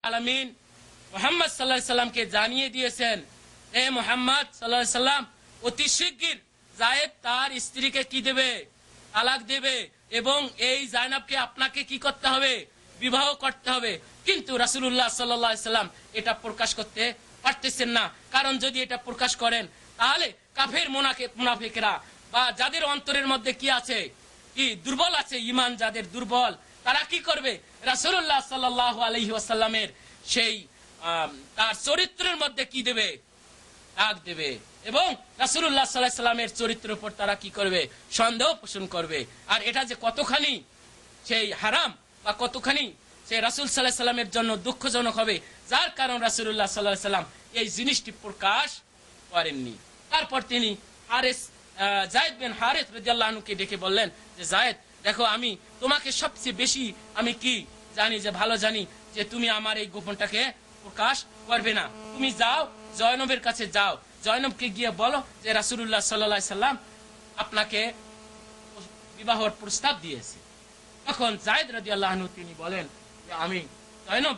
আলামিন মুহাম্মদ সাল্লাল্লাহু আলাইহি সাল্লামকে জানিয়ে দিয়েছেন, হে মুহাম্মদ সাল্লাল্লাহু আলাইহি সাল্লাম, অতি শিগগির যায়েদ তার স্ত্রীকে কি দেবে? তালাক দেবে, এবং এই জায়নাবকে আপনাকে কি করতে হবে? বিবাহ করতে হবে। কিন্তু রাসূলুল্লাহ সাল্লাল্লাহু আলাইহি সাল্লাম এটা প্রকাশ করতে পারতেছেন না, কারণ যদি এটা প্রকাশ করেন তাহলে কাফের মুনাফিকরা বা যাদের অন্তরের মধ্যে কি আছে, কি দুর্বল আছে, ঈমান যাদের দুর্বল, তারা কি করবে? রাসূলুল্লাহ সাল্লাল্লাহু আলাইহি ওয়াসাল্লামের সেই তার চরিত্রের মধ্যে কি দেবে? দাগ দেবে, এবং রাসূলুল্লাহ সাল্লাল্লাহু আলাইহি ওয়াসাল্লামের চরিত্রের উপর তারা কি করবে? সন্দেহ পোষণ করবে। আর এটা যে কতখানি সেই হারাম বা কতখানি সেই রাসূল সাল্লাল্লাহু আলাইহি ওয়াসাল্লামের জন্য দুঃখজনক হবে, যার কারণ রাসূলুল্লাহ সাল্লাল্লাহু আলাইহি ওয়াসাল্লাম এই জিনিসটি প্রকাশ করেননি। তারপর তিনি যায়েদ বিন হারিস রাদিয়াল্লাহু আনহুকে ডেকে বললেন যে, যায়েদ দেখো, আমি তোমাকে সবচেয়ে বেশি আমি কি জানি, যে ভালো জানি যে তুমি আমার এই গোপনটাকে প্রকাশ করবে না। তুমি যাও, জয়নবের কাছে যাও, জয়নবকে গিয়ে বলো যে রাসূলুল্লাহ সাল্লাল্লাহু আলাইহি সাল্লাম আপনাকে বিবাহের প্রস্তাব দিয়েছে। তখন যায়েদ রাদিয়াল্লাহু আনহু তিনি বলেন যে আমি জয়নব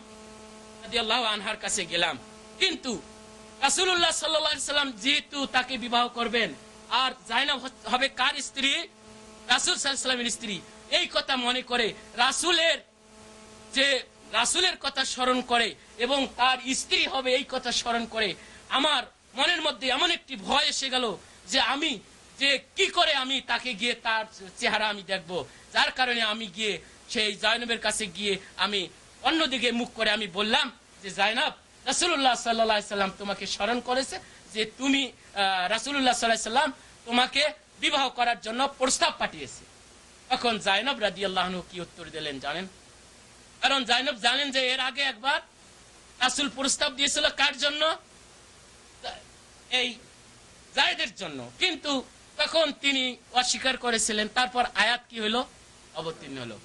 রাদিয়াল্লাহু আনহার কাছে গেলাম, কিন্তু রাসূলুল্লাহ সাল্লাল্লাহু আলাইহি সাল্লাম যেহেতু তাকে বিবাহ করবেন, আর জায়নব হবে কার স্ত্রী? রাসূল সাল্লাল্লাহু আলাইহি সাল্লামের স্ত্রী। এই কথা মনে করে রাসূলের কথা স্মরণ করে এবং তার স্ত্রী হবে এই কথা স্মরণ করে আমার মনের মধ্যে এমন একটি ভয় এসে গেল যে আমি যে কি করে আমি তাকে গিয়ে তার চেহারা আমি দেখব। যার কারণে আমি গিয়ে সেই জয়নবের কাছে গিয়ে আমি অন্যদিকে মুখ করে আমি বললাম যে, জয়নব, রাসূলুল্লাহ সাল্লাল্লাহু আলাইহি সাল্লাম তোমাকে স্মরণ করেছে যে তুমি রাসূলুল্লাহ সাল্লাল্লাহু আলাইহি সাল্লাম তোমাকে বিবাহ করার জন্য প্রস্তাব পাঠিয়েছে। তখন জয়নব রাদিয়াল্লাহু আনহু কি উত্তর দিলেন জানেন? কারণ জয়নব জানেন যে এর আগে একবার রাসূল প্রস্তাব দিয়েছিল কার জন্য? এই যায়েদের জন্য, কিন্তু তখন তিনি অস্বীকার করেছিলেন। তারপর আয়াত কি হলো? অবতীর্ণ হলো।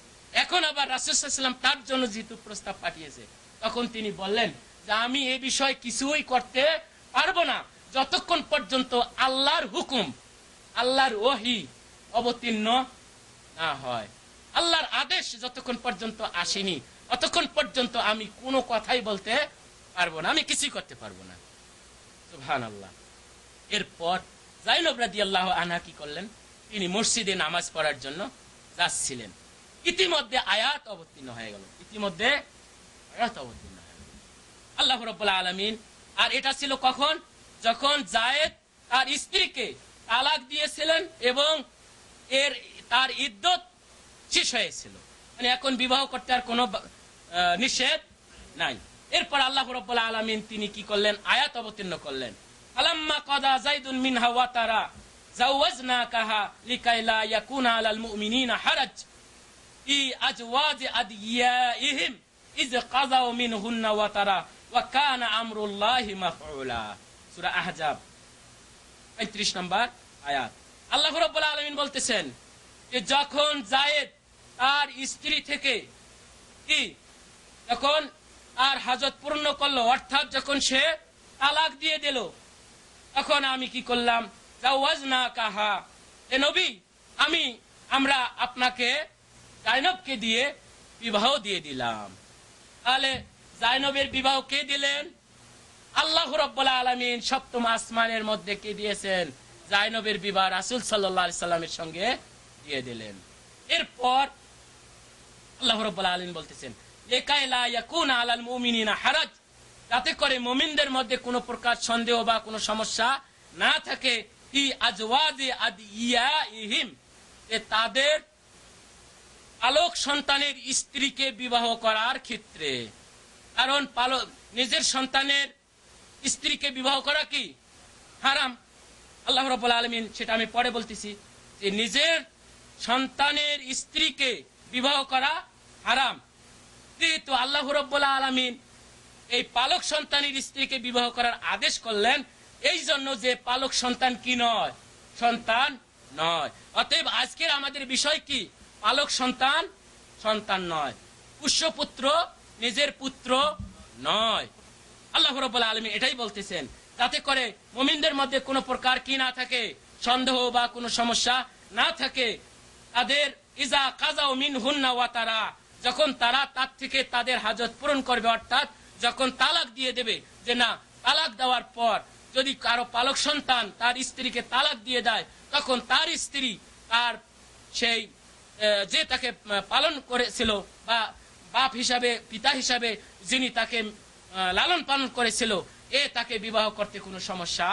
এখন আবার রাসূল সাল্লাল্লাহু আলাইহি সাল্লাম তার জন্য যেহেতু প্রস্তাব পাঠিয়েছে, তখন তিনি বললেন যে আমি এই বিষয়ে কিছুই করতে পারবো না যতক্ষণ পর্যন্ত আল্লাহর হুকুম, আল্লাহর ওহী অবতীর্ণ না হয়, আল্লাহর আদেশ যতক্ষণ পর্যন্ত আসেনি ততক্ষণ পর্যন্ত আমি কোনো কথাই বলতে পারবো না, আমি কিছুই করতে পারবো না। সুবহানাল্লাহ। এরপর যায়নব রাদিয়াল্লাহু আনহা কি করলেন? তিনি মসজিদে নামাজ পড়ার জন্য যাচ্ছিলেন। ইতিমধ্যে আয়াত অবতীর্ণ হয়ে গেল। আল্লাহ রাব্বুল আলামিন, আর এটা ছিল কখন? যখন যায়েদ তার স্ত্রীকে তালাক দিয়েছিলেন এবং তার ইদ্দত শেষ হয়েছিল, মানে এখন বিবাহ করতে আর কোনো নিষেধ নাই। এরপর আল্লাহ রাব্বুল আলামিন তিনি কি করলেন? আয়াত অবতীর্ণ করলেন, আলাম্মা কাদা যায়দুন মিনহা ওয়াতারা জাওয়াজনাকাহা লিকাইলা ইয়াকুনা আলাল মুমিনিনা হারাজ ফি আজওয়াজি আদিয়াইহিম ইয কাযাউ মিনহুন্না ওয়াতারা ওয়া কানা আমরুল্লাহি মাফউলা। সূরা আহজাব 35 নম্বর আয়াত। আল্লাহ রাব্বুল আলামিন বলতেছেন যে যখন যায়েদ তার স্ত্রী থেকে কি যখন আর হাজত পূর্ণ করলো, অর্থাৎ যখন সে তালাক দিয়ে দিল, তখন আমি কি করলাম? জাওয়াজনাকাহা, এ নবী, আমরা আপনাকে জায়নবকে দিয়ে বিবাহ দিয়ে দিলাম। তাহলে জায়নবের বিবাহ কে দিলেন? আল্লাহ রাব্বুল আলামিন সপ্তম আসমানের মধ্যে কে দিয়েছেন? জায়নবের বিবাহ রাসূল সাল্লাল্লাহু আলাইহি সাল্লামের সঙ্গে দিয়ে দিলেন। এরপর আল্লাহ রাব্বুল আলামিন বলতেছেন, লিকাইলা ইয়াকুনা আলাল মুমিনিনা হারাজ, যাতে করে মুমিনদের মধ্যে কোনো প্রকার সন্দেহ বা কোনো সমস্যা না থাকে, ফি আজওয়াজি আদিয়াইহিম, তাদের পালক সন্তানের স্ত্রীকে বিবাহ করার ক্ষেত্রে। কারণ নিজের সন্তানের স্ত্রীকে বিবাহ করা কি হারাম। আল্লাহ রাব্বুল আলামিন সেটা আমি পরে বলতেছি যে নিজের সন্তানের স্ত্রীকে বিবাহ করা হারাম। যেহেতু আল্লাহ রাব্বুল আলামিন এই পালক সন্তানের স্ত্রীকে বিবাহ করার আদেশ করলেন, এই জন্য যে পালক সন্তান কি নয়? সন্তান নয়। অতএব আজকের আমাদের বিষয় কি? পালক সন্তান নয়, পুষ্যপুত্র, নিজের পুত্র নয়। আল্লাহ রাব্বুল আলামিন এটাই বলতেছেন, যাতে করে মুমিনদের মধ্যে কোনো প্রকার কি না থাকে? সন্দেহ বা কোনো সমস্যা না থাকে। তাদের ইজা কাযাউ মিনহুন্না ওয়াতারা, যখন তারা তার থেকে তাদের হাজত পূরণ করবে, অর্থাৎ যখন তালাক দিয়ে দেবে, যে না, তালাক দেওয়ার পর যদি কারো পালক সন্তান তার স্ত্রীকে তালাক দিয়ে দেয়, তখন তার স্ত্রী তার সেই যে তাকে পালন করেছিল বা বাপ হিসাবে, পিতা হিসাবে যিনি তাকে লালন পালন করেছিল, তাকে বিবাহ করতে কোনো সমস্যা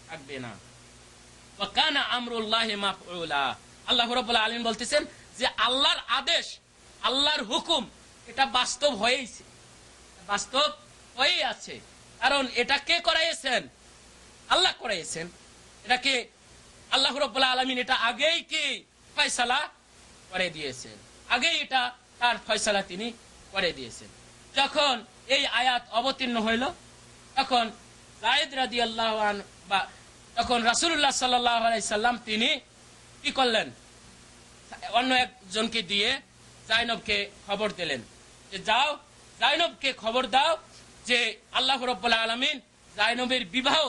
থাকবে না। ওয়া কানা আমরুল্লাহি মাফউলা। আল্লাহ রাব্বুল আলামিন বলতেছেন যে আল্লাহর আদেশ, আল্লাহর হুকুম, এটা বাস্তব হয়েছে, বাস্তব হয়েই আছে। কারণ এটা কে করাইছেন? আল্লাহ করাইছেন। এটাকে আল্লাহ রাব্বুল আলামিন এটা আগেই কি ফয়সালা করে দিয়েছেন, আগেই এটা তার ফয়সালা তিনি করে দিয়েছেন। যখন এই আয়াত অবতীর্ণ হইল, তখন যায়েদ রাদিয়াল্লাহু আনহু বা তখন রাসূলুল্লাহ সাল্লাল্লাহু আলাইহি সাল্লাম তিনি কি করলেন? অন্য একজনকে দিয়ে জাইনবকে খবর দিলেন যে যাও, জাইনবকে খবর দাও যে আল্লাহ রাব্বুল আলামিন জাইনবের বিবাহ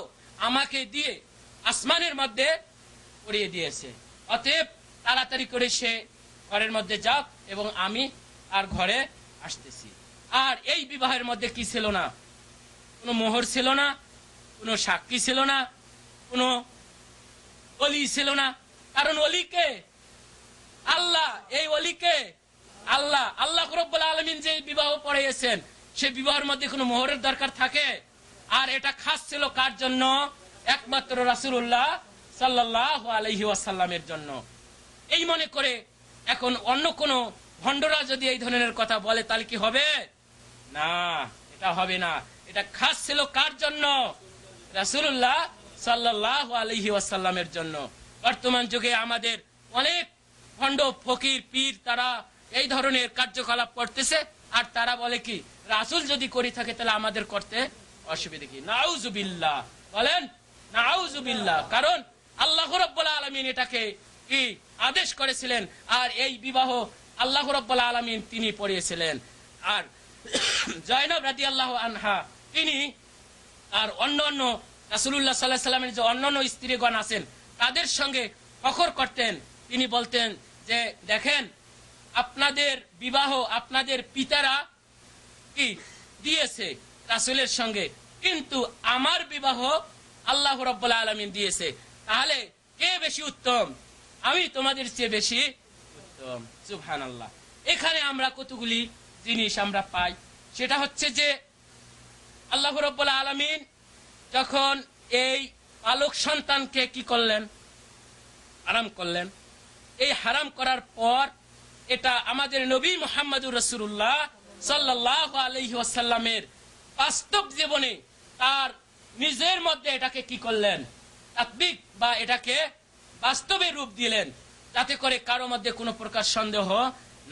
আমাকে দিয়ে আসমানের মধ্যে করিয়ে দিয়েছে, অতএব তাড়াতাড়ি করে সে ঘরের মধ্যে যাও এবং আমি আর ঘরে আসতেছি। আর এই বিবাহের মধ্যে কি ছিল না? কোনো মোহর ছিল না, কোনো সাক্ষী ছিল না, কোনো ওলি ছিল না। কারণ ওলিকে আল্লাহ, এই ওলিকে আল্লাহ, আল্লাহ রাব্বুল আলামিন যে বিবাহ পড়িয়েছেন, সে বিবাহের মধ্যে কোনো মোহরের দরকার থাকে? আর এটা খাস ছিল কার জন্য? একমাত্র রাসূলুল্লাহ সাল্লাল্লাহু আলাইহি ওয়াসাল্লামের জন্য। এই মনে করে এখন অন্য কোন ভণ্ডরা যদি এই ধরনের কথা বলে, তাহলে কি হবে? না, এটা হবে না। এটা খাস ছিল কার জন্য? রাসূলুল্লাহ সাল্লাল্লাহু আলাইহি ওয়াসাল্লামের জন্য। বর্তমান যুগে আমাদের অনেক ভণ্ড ফকির পীর তারা এই ধরনের কার্যকলাপ করতেছে, আর তারা বলে কি রাসূল যদি করি থাকে তাহলে আমাদের করতে অসুবিধা কি? নাউজুবিল্লাহ, বলেন নাউজুবিল্লাহ। কারণ আল্লাহ রাব্বুল আলামিন এটাকে কি আদেশ করেছিলেন, আর এই বিবাহ আল্লাহ রাব্বুল আলামিন তিনি পড়িয়েছিলেন। আর জাইনব রাদিয়াল্লাহু আনহা তিনি আর অন্যান্য রাসূলুল্লাহ সাল্লাল্লাহু আলাইহি ওয়াসাল্লামের যে অন্যান্য স্ত্রীগণ আছেন তাদের সঙ্গে ফখর করতেন। তিনি বলতেন যে দেখেন, আপনাদের বিবাহ আপনাদের পিতারা কি দিয়েছে রাসূলের সঙ্গে, কিন্তু আমার বিবাহ আল্লাহ রাব্বুল আলামিন দিয়েছে। তাহলে কে বেশি উত্তম? আমি তোমাদের চেয়ে বেশি উত্তম। সুবহানাল্লাহ। এখানে আমরা কতগুলি জিনিস আমরা পাই। সেটা হচ্ছে যে আল্লাহ রাব্বুল আলামিন যখন এই পালক সন্তানকে কি করলেন? হারাম করলেন। এই হারাম করার পর এটা আমাদের নবী মুহাম্মদুর রাসূলুল্লাহ সাল্লাল্লাহু আলাইহি ওয়াসাল্লামের বাস্তব জীবনে তার নিজের মধ্যে এটাকে কি করলেন? তাতবিক বা এটাকে বাস্তবে রূপ দিলেন, যাতে করে কারো মধ্যে কোনো প্রকার সন্দেহ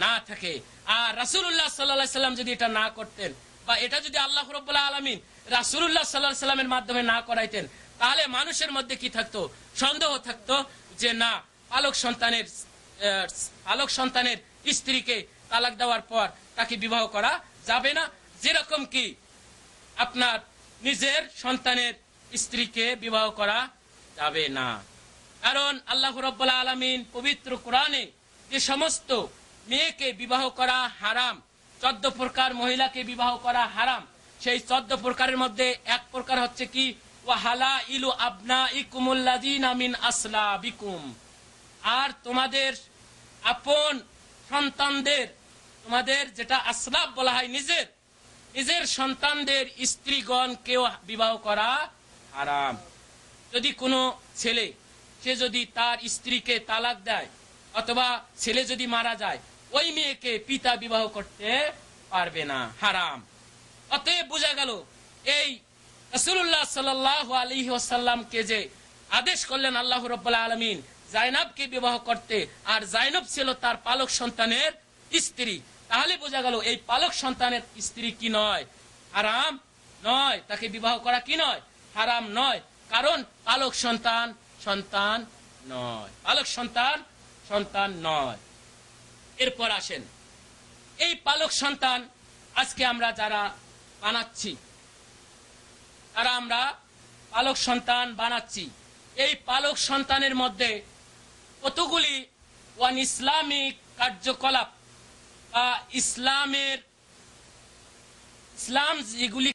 না থাকে। আর রাসূলুল্লাহ সাল্লাল্লাহু আলাইহি সাল্লাম যদি এটা না করতেন, বা এটা যদি আল্লাহ রাব্বুল আলামিন রাসূলুল্লাহ সাল্লাল্লাহু আলাইহি সাল্লামের মাধ্যমে না করাইতেন, তাহলে মানুষের মধ্যে কি থাকতো? সন্দেহ থাকতো যে না, পালক সন্তানের স্ত্রীকে তালাক দেওয়ার পর তাকে বিবাহ করা যাবে না, যেরকম কি আপনার নিজের সন্তানের স্ত্রীকে বিবাহ করা যাবে না। কারণ আল্লাহ রাব্বুল আলামিন পবিত্র কোরআনে যে সমস্ত মেয়েকে বিবাহ করা হারাম, 14 প্রকার মহিলাকে বিবাহ করা হারাম, সেই 14 প্রকারের মধ্যে এক প্রকার হচ্ছে কি ওয়া হালাইলু আবনাইকুমুল্লাযিনা মিন আসলাবিকুম। আর তোমাদের আপন সন্তানদের, তোমাদের যেটা আসলাব বলা হয়, নিজের সন্তানদের স্ত্রীগণকেও বিবাহ করা হারাম। যদি কোনো ছেলে সে যদি তার স্ত্রীকে তালাক দেয়, অথবা ছেলে যদি মারা যায়, ওই মেয়েকে পিতা বিবাহ করতে পারবে না, হারাম। অতএব বোঝা গেল এই রাসূলুল্লাহ সাল্লাল্লাহু আলাইহি ওয়াসাল্লামকে যে আদেশ করলেন আল্লাহ রাব্বুল আলামিন জাইনবকে বিবাহ করতে, আর জাইনব ছিল তার পালক সন্তানের স্ত্রী, তাহলে বোঝা গেল এই পালক সন্তানের স্ত্রী কি নয়? হারাম নয়। তাকে বিবাহ করা কি নয়? হারাম নয়। কারণ পালক সন্তান নয়, পালক সন্তান নয়। এরপর আসেন, এই পালক সন্তান আজকে আমরা যারা বানাচ্ছি, তারা আমরা পালক সন্তান বানাচ্ছি, এই পালক সন্তানের মধ্যে কতগুলি ইসলামিক কার্যকলাপ বা ইসলাম যেগুলি